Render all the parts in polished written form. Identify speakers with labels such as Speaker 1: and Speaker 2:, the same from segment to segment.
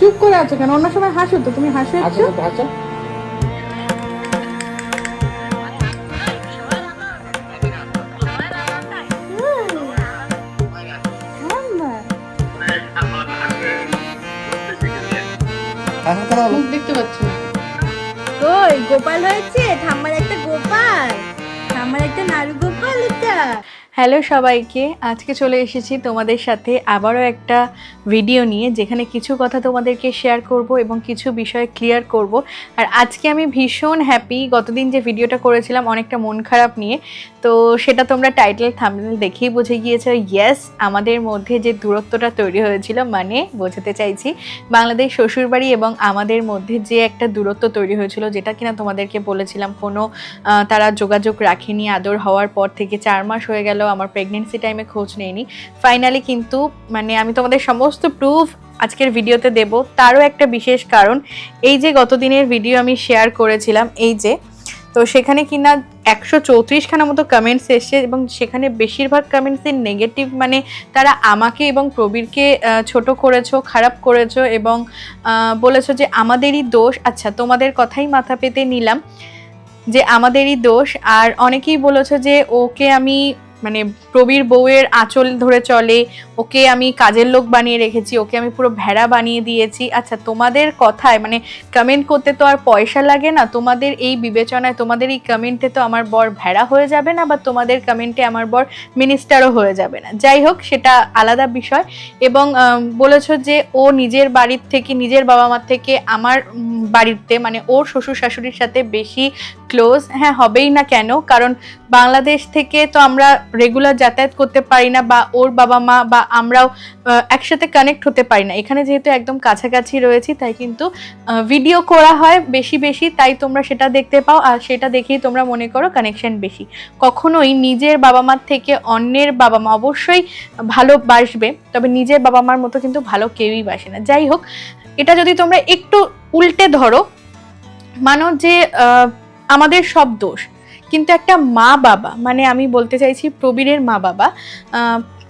Speaker 1: চুপ করে আছো কেন? অন্য সময় হাসো তো, তুমি হাসো একটু।
Speaker 2: হাসো।
Speaker 1: মুখ দেখতে পাচ্ছি না।
Speaker 3: ওই গোপাল হয়েছে, ঠাম্মার একটা গোপাল, ঠাম্মার একটা নাড়ু গোপাল এটা।
Speaker 4: হ্যালো সবাইকে, আজকে চলে এসেছি তোমাদের সাথে আবারও একটা ভিডিও নিয়ে, যেখানে কিছু কথা তোমাদেরকে শেয়ার করব এবং কিছু বিষয় ক্লিয়ার করব। আর আজকে আমি ভীষণ হ্যাপি। গতদিন যে ভিডিওটা করেছিলাম অনেকটা মন খারাপ নিয়ে, তো সেটা তোমরা টাইটেল থাম্বনেল দেখেই বুঝে গিয়েছো। ইয়েস, আমাদের মধ্যে যে দূরত্বটা তৈরি হয়েছিল, মানে বোঝাতে চাইছি বাংলাদেশ শ্বশুরবাড়ি এবং আমাদের মধ্যে যে একটা দূরত্ব তৈরি হয়েছিল, যেটা কিনা তোমাদেরকে বলেছিলাম কোনো তারা যোগাযোগ রাখেনি। আদর হওয়ার পর থেকে 4 মাস হয়ে গেল, আমার প্রেগনেন্সি টাইমে খোঁজ নেয়নি। ফাইনালি কিন্তু মানে আমি তোমাদের সমস্ত প্রুফ আজকের ভিডিওতে দেব। তারও একটা বিশেষ কারণ, এই যে গতদিনের ভিডিও আমি শেয়ার করেছিলাম, এই যে, তো সেখানে কিনা 134খানা মতো কমেন্টস এসছে এবং সেখানে বেশিরভাগ কমেন্টসই নেগেটিভ। মানে তারা আমাকে এবং প্রবীরকে ছোট করেছো, খারাপ করেছো এবং বলেছো যে আমাদেরই দোষ। আচ্ছা, তোমাদের কথাই মাথা পেতে নিলাম যে আমাদেরই দোষ। আর অনেকেই বলেছো যে ওকে আমি মানে প্রবীর বউয়ের আঁচল ধরে চলে, ওকে আমি কাজের লোক বানিয়ে রেখেছি, ওকে আমি পুরো ভেড়া বানিয়ে দিয়েছি। আচ্ছা, তোমাদের কথায় মানে কমেন্ট করতে তো আর পয়সা লাগে না। তোমাদের এই বিবেচনায়, তোমাদের এই কমেন্টে তো আমার বর ভেড়া হয়ে যাবে না, বা তোমাদের কমেন্টে আমার বর মিনিস্টারও হয়ে যাবে না। যাই হোক, সেটা আলাদা বিষয়। এবং বলেছো যে ও নিজের বাড়ির থেকে, নিজের বাবা মার থেকে আমার বাড়িতে মানে ওর শ্বশুর শাশুড়ির সাথে বেশি ক্লোজ। হ্যাঁ, হবেই না কেন, কারণ বাংলাদেশ থেকে তো আমরা রেগুলার যাতায়াত করতে পারি না, বা ওর বাবা মা বা আমরাও একসাথে কানেক্ট হতে পারি না। এখানে যেহেতু একদম কাছাকাছি রয়েছি, তাই কিন্তু ভিডিও করা হয় বেশি বেশি, তাই তোমরা সেটা দেখতে পাও। আর সেটা দেখেই তোমরা মনে করো কানেকশন বেশি। কখনোই নিজের বাবা মার থেকে অন্যের বাবা মা অবশ্যই ভালোবাসবে, তবে নিজের বাবা মার মতো কিন্তু ভালো কেউই বাসে না। যাই হোক, এটা যদি তোমরা একটু উল্টে ধরো, মানো যে আমাদের সব দোষ, কিন্তু একটা মা বাবা, মানে আমি বলতে চাইছি প্রবীরের মা বাবা,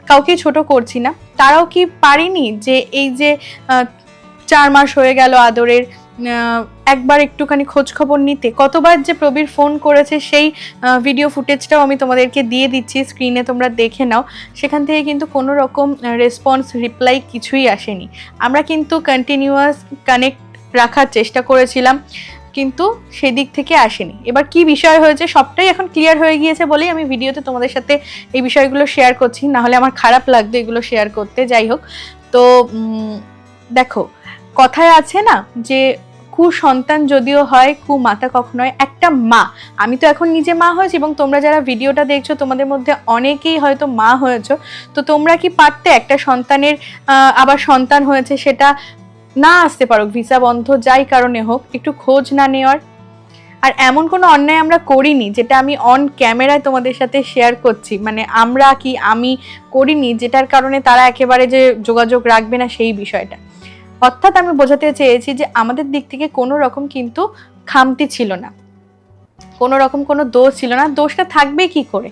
Speaker 4: কাউকে ছোট করছি না, তারাও কি পারিনি যে এই যে 4 মাস হয়ে গেল আদরের, একবার একটুখানি খোঁজ খবর নিতে? কতবার যে প্রবীর ফোন করেছে, সেই ভিডিও ফুটেজটাও আমি তোমাদেরকে দিয়ে দিচ্ছি, স্ক্রিনে তোমরা দেখে নাও। সেখান থেকে কিন্তু কোনো রকম রেসপন্স, রিপ্লাই কিছুই আসেনি। আমরা কিন্তু কন্টিনিউয়াস কানেক্ট রাখার চেষ্টা করেছিলাম, কিন্তু সেদিক থেকে আসেনি। এবার কি বিষয় হয়েছে সবটাই এখন ক্লিয়ার হয়ে গিয়েছে বলেই আমি ভিডিওতে তোমাদের সাথে এই বিষয়গুলো শেয়ার করছি, না হলে আমার খারাপ লাগতো এগুলো শেয়ার করতে। যাই হোক, তো দেখো, কথায় আছে না যে কুসন্তান যদিও হয়, কুমাতা কখনো হয়। একটা মা, আমি তো এখন নিজে মা হয়েছি, এবং তোমরা যারা ভিডিওটা দেখছো তোমাদের মধ্যে অনেকেই হয়তো মা হয়েছো, তো তোমরা কি পারতে একটা সন্তানের আবার সন্তান হয়েছে সেটা না আসতে পারো, ভিসা বন্ধ যাই কারণে হোক, একটু খোঁজ না নেওয়ার? আর এমন কোনো অন্যায় আমরা করিনি যেটা আমি অন ক্যামেরায় তোমাদের সাথে শেয়ার করছি, মানে আমরা কি আমি করিনি যেটার কারণে তারা একেবারে যে যোগাযোগ রাখবে না সেই বিষয়টা। অর্থাৎ আমি বোঝাতে চেয়েছি যে আমাদের দিক থেকে কোনো রকম কিন্তু খামতি ছিল না, কোনো রকম কোনো দোষ ছিল না। দোষটা থাকবে কি করে?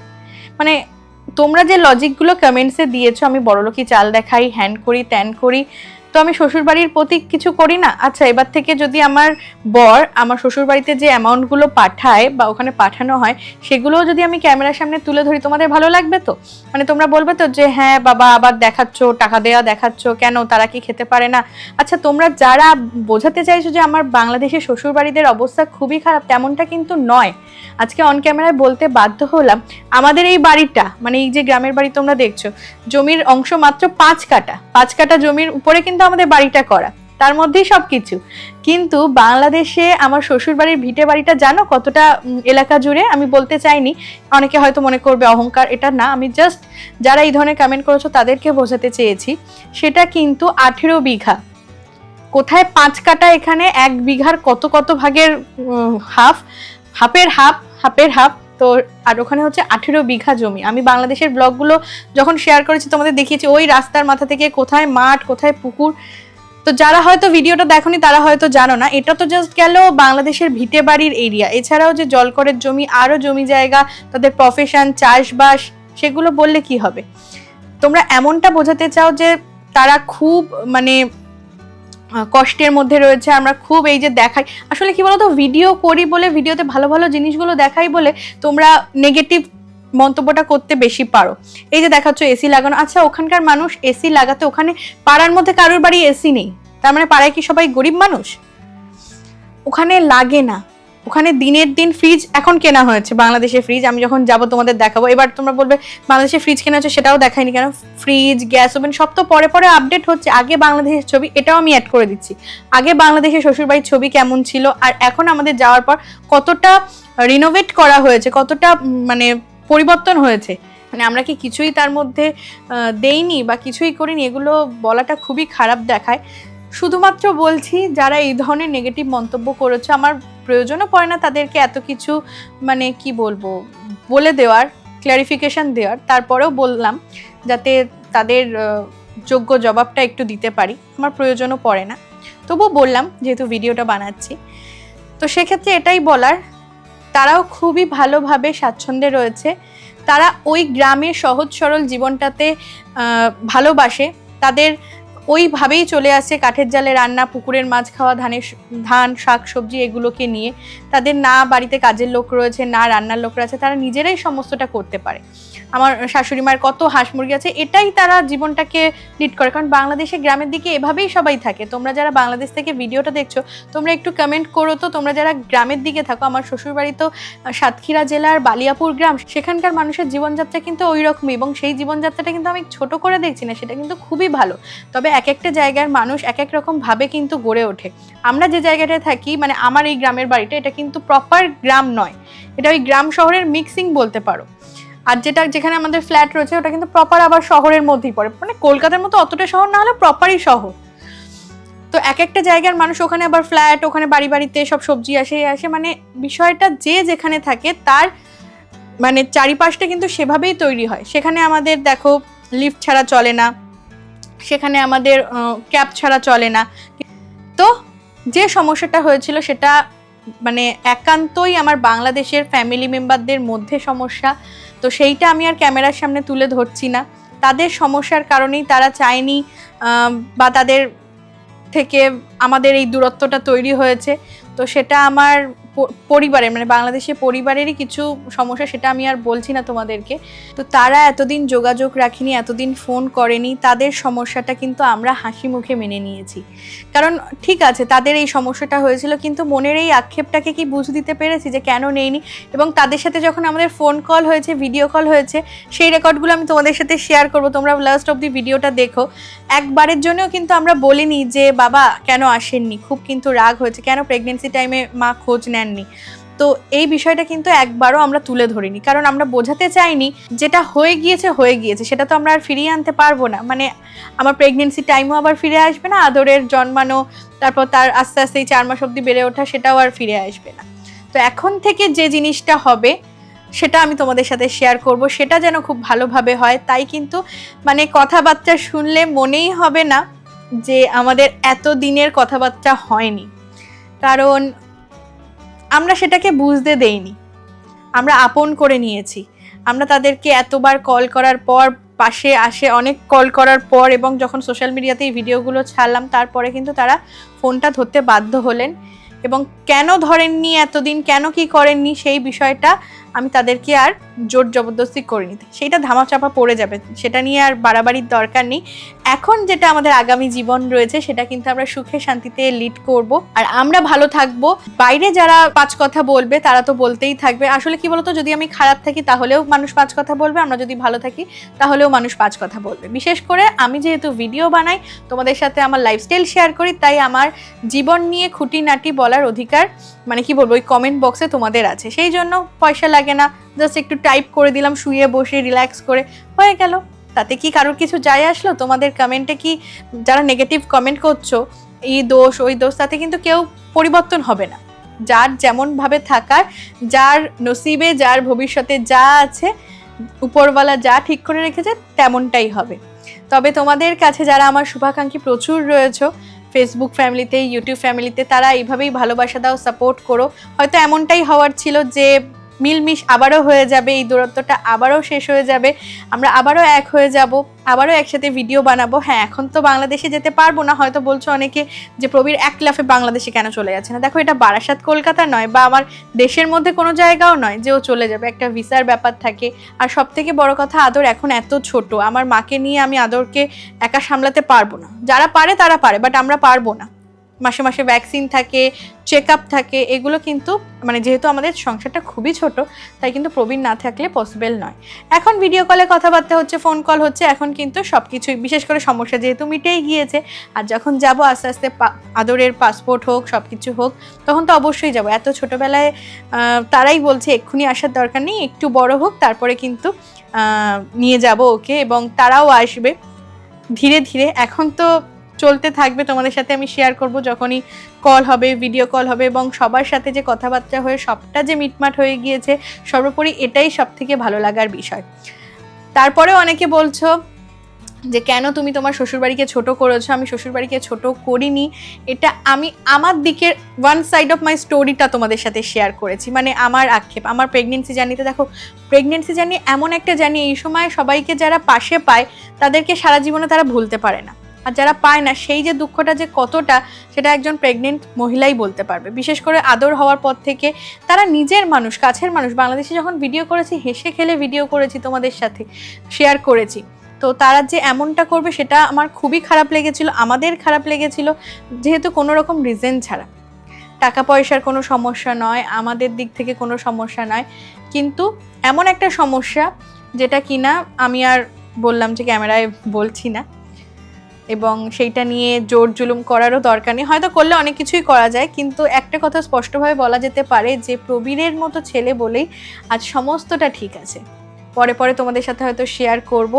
Speaker 4: মানে তোমরা যে লজিকগুলো কমেন্টসে দিয়েছো, আমি বড়লোকি চাল দেখাই, হ্যান করি, ত্যান করি, তো আমি শ্বশুরবাড়ির প্রতি কিছু করি না? আচ্ছা, এবার থেকে যদি আমার বর আমার শ্বশুরবাড়িতে যে অ্যামাউন্টগুলো পাঠায় বা ওখানে পাঠানো হয়, সেগুলোও যদি আমি ক্যামেরার সামনে তুলে ধরি, তোমাদের ভালো লাগবে তো? মানে তোমরা বলবে তো যে হ্যাঁ বাবা আবার দেখাচ্ছ, টাকা দেয়া দেখাচ্ছ কেন, তারা কি খেতে পারে না? আচ্ছা, তোমরা যারা বোঝাতে চাইছো যে আমার বাংলাদেশের শ্বশুরবাড়িদের অবস্থা খুবই খারাপ, তেমনটা কিন্তু নয়। আজকে অন ক্যামেরায় বলতে বাধ্য হলাম, আমাদের এই বাড়িটা, মানে এই যে গ্রামের বাড়ি তোমরা দেখছো, জমির অংশ মাত্র 5 কাঠা, 5 কাঠা জমির উপরে কিন্তু আমাদের বাড়িটা করা, তার মধ্যেই সবকিছু। কিন্তু বাংলাদেশে আমার শ্বশুর বাড়ির ভিটে বাড়িটা জানো কতটা এলাকা জুড়ে? আমি বলতে চাইনি, অনেকে হয়তো মনে করবে অহংকার, এটা না, আমি জাস্ট যারা এই ধরনের কমেন্ট করেছো তাদেরকে বোঝাতে চেয়েছি, সেটা কিন্তু 18 বিঘা। কোথায় 5 কাঠা, এখানে 1 বিঘার কত কত ভাগের হাফের হাফ, তো আর ওখানে হচ্ছে 18 বিঘা জমি। আমি বাংলাদেশের ব্লগগুলো যখন শেয়ার করেছি তোমাদের দেখিয়েছি, ওই রাস্তার মাথা থেকে কোথায় মাঠ, কোথায় পুকুর। তো যারা হয়তো ভিডিওটা দেখোনি তারা হয়তো জানো না, এটা তো জাস্ট গেল বাংলাদেশের ভিটে বাড়ির এরিয়া। এছাড়াও যে জলকরের জমি, আরো জমি জায়গা, তাদের প্রফেশন, চাষবাস, সেগুলো বললে কি হবে? তোমরা এমনটা বোঝাতে চাও যে তারা খুব মানে কষ্টের মধ্যে রয়েছে, আমরা খুব এই যে দেখাই, আসলে কি বলতো ভিডিও করি বলে, ভিডিওতে ভালো ভালো জিনিসগুলো দেখাই বলে তোমরা নেগেটিভ মন্তব্যটা করতে বেশি পারো। এই যে দেখাচ্ছ এসি লাগানো, আচ্ছা ওখানকার মানুষ এসি লাগাতে, ওখানে পাড়ার মধ্যে কারোর বাড়ি এসি নেই, তার মানে পাড়ায় কি সবাই গরিব মানুষ? ওখানে লাগে না, ওখানে দিনের দিন ফ্রিজ এখন কেনা হয়েছে, বাংলাদেশে ফ্রিজ আমি যখন যাব তোমাদের দেখাবো। এবার তোমরা বলবে বাংলাদেশে ফ্রিজ কেনা হচ্ছে, সেটাও দেখাইনি কেন? ফ্রিজ, গ্যাস ওভেন সব তো পরে পরে আপডেট হচ্ছে। আগে বাংলাদেশের ছবি, এটাও আমি অ্যাড করে দিচ্ছি, আগে বাংলাদেশের শ্বশুরবাড়ির ছবি কেমন ছিল আর এখন আমাদের যাওয়ার পর কতটা রিনোভেট করা হয়েছে, কতটা মানে পরিবর্তন হয়েছে। মানে আমরা কি কিছুই তার মধ্যে দেইনি বা কিছুই করিনি? এগুলো বলাটা খুবই খারাপ দেখায়। শুধুমাত্র বলছি যারা এই ধরনের নেগেটিভ মন্তব্য করেছে, আমার প্রয়োজনও পড়ে না তাদেরকে এত কিছু মানে কি বলবো বলে দেওয়ার, ক্ল্যারিফিকেশন দেওয়ার, তারপরেও বললাম যাতে তাদের যোগ্য জবাবটা একটু দিতে পারি, আমার প্রয়োজনও পড়ে না, তবুও বললাম যেহেতু ভিডিওটা বানাচ্ছি। তো সেক্ষেত্রে এটাই বলার, তারাও খুবই ভালোভাবে স্বাচ্ছন্দ্যে রয়েছে, তারা ওই গ্রামের সহজ সরল জীবনটাতে ভালোবাসে, তাদের ওইভাবেই চলে আসছে কাঠের জালে রান্না, পুকুরের মাছ খাওয়া, ধান শাক সবজি এগুলোকে নিয়ে। তাদের না বাড়িতে কাজের লোক রয়েছে, না রান্নার লোক রয়েছে, তারা নিজেরাই সমস্তটা করতে পারে। আমার শাশুড়ি মায়ের কত হাঁস মুরগি আছে, এটাই তারা জীবনটাকে লিড করে। কারণ বাংলাদেশে গ্রামের দিকে এভাবেই সবাই থাকে। তোমরা যারা বাংলাদেশ থেকে ভিডিওটা দেখছো, তোমরা একটু কমেন্ট করো তো, তোমরা যারা গ্রামের দিকে থাকো। আমার শ্বশুরবাড়ি তো সাতক্ষীরা জেলার বালিয়াপুর গ্রাম, সেখানকার মানুষের জীবনযাত্রা কিন্তু ওই রকমই, এবং সেই জীবনযাত্রাটা কিন্তু আমি ছোট করে দেখছি না, সেটা কিন্তু খুবই ভালো। তবে এক একটা জায়গার মানুষ এক এক রকম ভাবে কিন্তু গড়ে ওঠে। আমরা যে জায়গাটায় থাকি, মানে আমার এই গ্রামের বাড়িটা, এটা কিন্তু প্রপার গ্রাম নয়, এটা ওই গ্রাম শহরের মিক্সিং বলতে পারো। আর যেখানে আমাদের ফ্ল্যাট রয়েছে ওটা কিন্তু প্রপার আবার শহরের মধ্যেই পড়ে, মানে কলকাতার মতো অতটা শহর না হলে প্রপারই শহর। তো এক একটা জায়গার মানুষ, ওখানে আবার ফ্ল্যাট, ওখানে বাড়ি বাড়িতে সব সবজি আসে, মানে বিষয়টা যে যেখানে থাকে তার মানে চারিপাশটা কিন্তু সেভাবেই তৈরি হয়। সেখানে আমাদের দেখো লিফট ছাড়া চলে না, সেখানে আমাদের ক্যাব ছাড়া চলে না। তো যে সমস্যাটা হয়েছিল সেটা মানে একান্তই আমার বাংলাদেশের ফ্যামিলি মেম্বারদের মধ্যে সমস্যা। তো সেইটা আমি আর ক্যামেরার সামনে তুলে ধরছি না। তাদের সমস্যার কারণেই তারা চায়নি বা তাদের থেকে আমাদের এই দূরত্বটা তৈরি হয়েছে। তো সেটা আমার পরিবারের মানে বাংলাদেশের পরিবারেরই কিছু সমস্যা, সেটা আমি আর বলছি না তোমাদেরকে। তো তারা এতদিন যোগাযোগ রাখিনি, এতদিন ফোন করেনি, তাদের সমস্যাটা কিন্তু আমরা হাসি মুখে মেনে নিয়েছি। কারণ ঠিক আছে তাদের এই সমস্যাটা হয়েছিল, কিন্তু মনের এই আক্ষেপটাকে কি বুঝ দিতে পেরেছি যে কেন নেইনি। এবং তাদের সাথে যখন আমাদের ফোন কল হয়েছে, ভিডিও কল হয়েছে, সেই রেকর্ডগুলো আমি তোমাদের সাথে শেয়ার করবো, তোমরা লাস্ট অব দি ভিডিওটা দেখো। একবারের জন্যও কিন্তু আমরা বলিনি যে বাবা কেন আসেননি, খুব কিন্তু রাগ হয়েছে, কেন প্রেগনেন্সি টাইমে মা খোঁজ নেননি। তো এই বিষয়টা কিন্তু একবারও আমরা তুলে ধরিনি, কারণ আমরা বোঝাতে চাইনি যেটা হয়ে গিয়েছে সেটা তো আমরা আর ফিরিয়ে আনতে পারবো না। মানে আমার প্রেগনেন্সি টাইমও আবার ফিরে আসবে না, আদরের জন্মানো, তারপর তার আস্তে আস্তে 4 মাস অবধি বেড়ে ওঠা, সেটাও আর ফিরে আসবে না। তো এখন থেকে যে জিনিসটা হবে সেটা আমি তোমাদের সাথে শেয়ার করব, সেটা যেন খুব ভালোভাবে হয়। তাই কিন্তু মানে কথাবার্তা শুনলে মনেই হবে না যে আমাদের এত দিনের কথাবার্তা হয়নি, কারণ আমরা সেটাকে বুঝতে দেইনি, আমরা আপন করে নিয়েছি। আমরা তাদেরকে এতবার কল করার পর, পাশে আসে অনেক কল করার পর, এবং যখন সোশ্যাল মিডিয়াতে এই ভিডিওগুলো ছাড়লাম তারপরে কিন্তু তারা ফোনটা ধরতে বাধ্য হলেন। এবং কেন ধরেননি এতদিন, কেন কি করেননি, সেই বিষয়টা আমি তাদেরকে আর জোর জবরদস্তি করিনি, সেইটা ধামাচাপা পড়ে যাবে, সেটা নিয়ে আর বাড়াবাড়ির দরকার নেই। এখন যেটা আমাদের আগামী জীবন রয়েছে সেটা কিন্তু আমরা সুখে শান্তিতে লিড করব, আর আমরা ভালো থাকবো। বাইরে যারা 5 কথা বলবে তারা তো বলতেই থাকবে। আসলে কি বলতো, যদি আমি খারাপ থাকি তাহলেও মানুষ 5 কথা বলবে, আমরা যদি ভালো থাকি তাহলেও মানুষ 5 কথা বলবে। বিশেষ করে আমি যেহেতু ভিডিও বানাই, তোমাদের সাথে আমার লাইফস্টাইল শেয়ার করি, তাই আমার জীবন নিয়ে খুঁটিনাটি বলার অধিকার মানে কি বলবো ওই কমেন্ট বক্সে তোমাদের আছে। সেই জন্য পয়সা লাগে না, জাস্ট একটু টাইপ করে দিলাম, শুয়ে বসে রিল্যাক্স করে হয়ে গেল। তাতে কি কারোর কিছু যায় আসলো? তোমাদের কমেন্টে কি যারা নেগেটিভ কমেন্ট করছো, এই দোষ ওই দোষ, তাতে কিন্তু কেউ পরিবর্তন হবে না। যার যেমনভাবে থাকার, যার নসিবে, যার ভবিষ্যতে যা আছে, উপরওয়ালা যা ঠিক করে রেখেছে তেমনটাই হবে। তবে তোমাদের কাছে যারা আমার শুভাকাঙ্ক্ষী প্রচুর রয়েছে ফেসবুক ফ্যামিলিতে, ইউটিউব ফ্যামিলিতে, তারা এইভাবেই ভালোবাসা দাও, সাপোর্ট করো। হয়তো এমনটাই হওয়ার ছিল যে মিলমিশ আবারও হয়ে যাবে, এই দূরত্বটা আবারও শেষ হয়ে যাবে, আমরা আবারও এক হয়ে যাব, আবারও একসাথে ভিডিও বানাবো। হ্যাঁ, এখন তো বাংলাদেশে যেতে পারবো না, হয়তো বলছো অনেকে যে প্রবীর এক লাফে বাংলাদেশে কেন চলে যাচ্ছে না। দেখো, এটা বারাসাত কলকাতা নয় বা আমার দেশের মধ্যে কোনো জায়গাও নয় যে ও চলে যাবে, একটা ভিসার ব্যাপার থাকে। আর সব থেকে বড় কথা, আদর এখন এত ছোট, আমার মাকে নিয়ে আমি আদরকে একা সামলাতে পারবো না। যারা পারে তারা পারে, বাট আমরা পারবো না। মাসে মাসে ভ্যাকসিন থাকে, চেক আপ থাকে, এগুলো কিন্তু মানে যেহেতু আমাদের সংসারটা খুবই ছোট, তাই কিন্তু প্রবীণ না থাকলে পসিবল নয়। এখন ভিডিও কলে কথাবার্তা হচ্ছে, ফোন কল হচ্ছে, এখন কিন্তু সব কিছুই, বিশেষ করে সমস্যা যেহেতু মিটেই গিয়েছে, আর যখন যাব আস্তে আস্তে আদরের পাসপোর্ট হোক, সব কিছু হোক, তখন তো অবশ্যই যাব। এত ছোটোবেলায় তারাই বলছে এক্ষুনি আসার দরকার নেই, একটু বড় হোক তারপরে কিন্তু নিয়ে যাব ওকে, এবং তারাও আসবে ধীরে ধীরে। এখন তো চলতে থাকবে, তোমাদের সাথে আমি শেয়ার করব যখনই কল হবে, ভিডিও কল হবে, এবং সবার সাথে যে কথাবার্তা হয়ে সবটা যে মিটমাট হয়ে গিয়েছে, সর্বোপরি এটাই সব থেকে ভালো লাগার বিষয়। তারপরেও অনেকে বলছো যে কেন তুমি তোমার শ্বশুরবাড়িকে ছোট করেছো। আমি শ্বশুরবাড়িকে ছোট করিনি, এটা আমি আমার দিকের ওয়ান সাইড অফ মাই স্টোরিটা তোমাদের সাথে শেয়ার করেছি, মানে আমার আক্ষেপ। আমার প্রেগনেন্সি জার্নিতে দেখো, প্রেগনেন্সি জার্নি এমন একটা জার্নি, এই সময় সবাইকে যারা পাশে পায় তাদেরকে সারা জীবনে তারা ভুলতে পারে না, আর যারা পায় না সেই যে দুঃখটা যে কতটা, সেটা একজন প্রেগনেন্ট মহিলাই বলতে পারবে। বিশেষ করে আদর হওয়ার পর থেকে তারা নিজের মানুষ, কাছের মানুষ। বাংলাদেশে যখন ভিডিও করেছি, হেসে খেলে ভিডিও করেছি, তোমাদের সাথে শেয়ার করেছি, তো তারা যে এমনটা করবে সেটা আমার খুবই খারাপ লেগেছিল, আমাদের খারাপ লেগেছিল, যেহেতু কোনো রকম রিজন ছাড়া। টাকা পয়সার কোনো সমস্যা নয়, আমাদের দিক থেকে কোনো সমস্যা নয়, কিন্তু এমন একটা সমস্যা যেটা কিনা আমি আর বললাম যে ক্যামেরায় বলছি না, এবং সেইটা নিয়ে জোর জুলুম করারও দরকার নেই। হয়তো করলে অনেক কিছুই করা যায়, কিন্তু একটা কথা স্পষ্টভাবে বলা যেতে পারে যে প্রবীরের মতো ছেলে বলেই আজ সমস্তটা ঠিক আছে। পরে পরে তোমাদের সাথে হয়তো শেয়ার করব।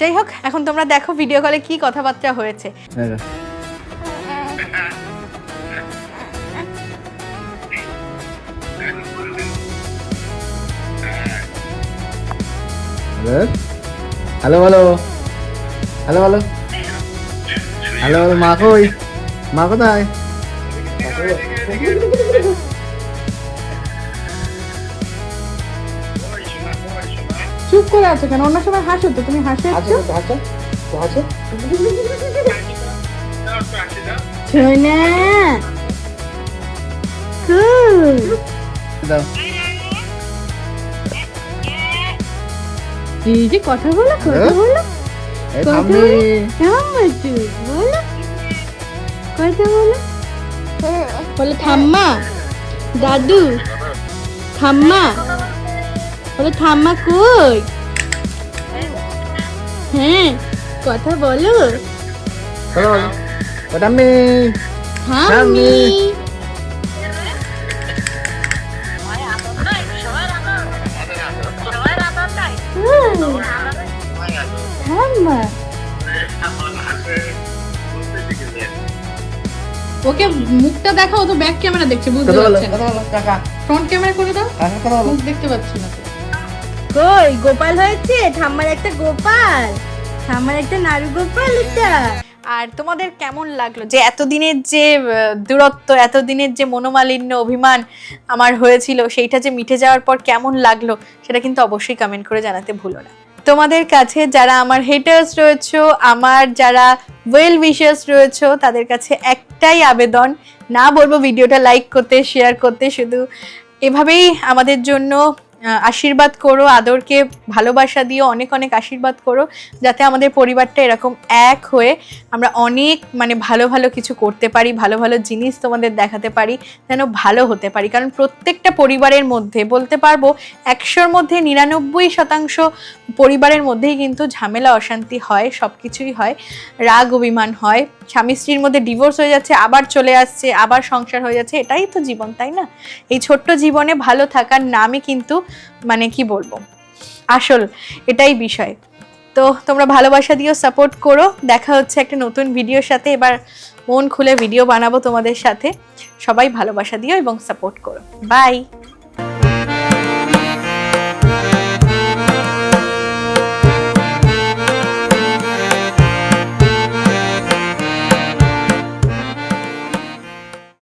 Speaker 4: যাই হোক, এখন তোমরা দেখো ভিডিও কলে কি কথাবার্তা হয়েছে।
Speaker 2: Hello hello hello hello hello hello, মা কই? মা কোথায়?
Speaker 1: চুপ করে আছো কেন? অন্য সময় হাসো তো, তুমি হাসো একটু।
Speaker 3: সোনা
Speaker 2: দাও।
Speaker 3: এই যে কথা বলো, কথা বলো,
Speaker 2: এই
Speaker 3: কথা
Speaker 2: থামবি।
Speaker 3: বলো, ঠাম্মা তুই বলো, কথা বলো, বলো ঠাম্মা, দাদু, ঠাম্মা, বলো ঠাম্মা কই? হ্যাঁ, কথা বলো,
Speaker 2: কথা বলো। ও থামবি।
Speaker 3: ঠাম্মি। ঠাম্মা
Speaker 1: ওকে মুখটা দেখাও, তো ব্যাক ক্যামেরা দেখছে, বুঝতে
Speaker 2: কথা বলো,
Speaker 1: পারছে না।
Speaker 2: কথা বলো, কাকা।
Speaker 1: ফ্রন্ট ক্যামেরা করে দাও,
Speaker 2: কাকা কথা বলো।
Speaker 1: মুখ দেখতে পাচ্ছি না তো।
Speaker 3: কই গোপাল হয়েছে? ঠাম্মার একটা গোপাল, ঠাম্মার একটা নাড়ু গোপাল এটা।
Speaker 4: আর তোমাদের কেমন লাগলো যে এতদিনের যে দূরত্ব, এতদিনের যে মনোমালিন্য, অভিমান আমার হয়েছিল, সেইটা যে মিটে যাওয়ার পর কেমন লাগলো, সেটা কিন্তু অবশ্যই কমেন্ট করে জানাতে ভুলো না। তোমাদের কাছে যারা আমার হেটার্স রয়েছো, আমার যারা ওয়েল উইশার্স রয়েছো, তাদের কাছে একটাই আবেদন, না বলবো ভিডিওটা লাইক করতে, শেয়ার করতে, শুধু এভাবেই আমাদের জন্য আশীর্বাদ করো, আদরকে ভালোবাসা দিও, অনেক অনেক আশীর্বাদ করো, যাতে আমাদের পরিবারটা এরকম এক হয়ে আমরা অনেক মানে ভালো ভালো কিছু করতে পারি, ভালো ভালো জিনিস তোমাদের দেখাতে পারি, যেন ভালো হতে পারি। কারণ প্রত্যেকটা পরিবারের মধ্যে বলতে পারবো 100-র মধ্যে 99% পরিবারের মধ্যেই কিন্তু ঝামেলা, অশান্তি হয়, সব কিছুই হয়, রাগ অভিমান হয়, স্বামী স্ত্রীর মধ্যে ডিভোর্স হয়ে যাচ্ছে, আবার চলে আসছে, আবার সংসার হয়ে যাচ্ছে, এটাই তো জীবন, তাই না? এই ছোট্ট জীবনে ভালো থাকার নামই কিন্তু মানে কি বলবো, আসল এটাই বিষয়। তো তোমরা ভালোবাসা দিও, সাপোর্ট করো। দেখা হচ্ছে একটা নতুন ভিডিওর সাথে, এবার মন খুলে ভিডিও বানাবো তোমাদের সাথে। সবাই ভালোবাসা দিও এবং সাপোর্ট করো। বাই।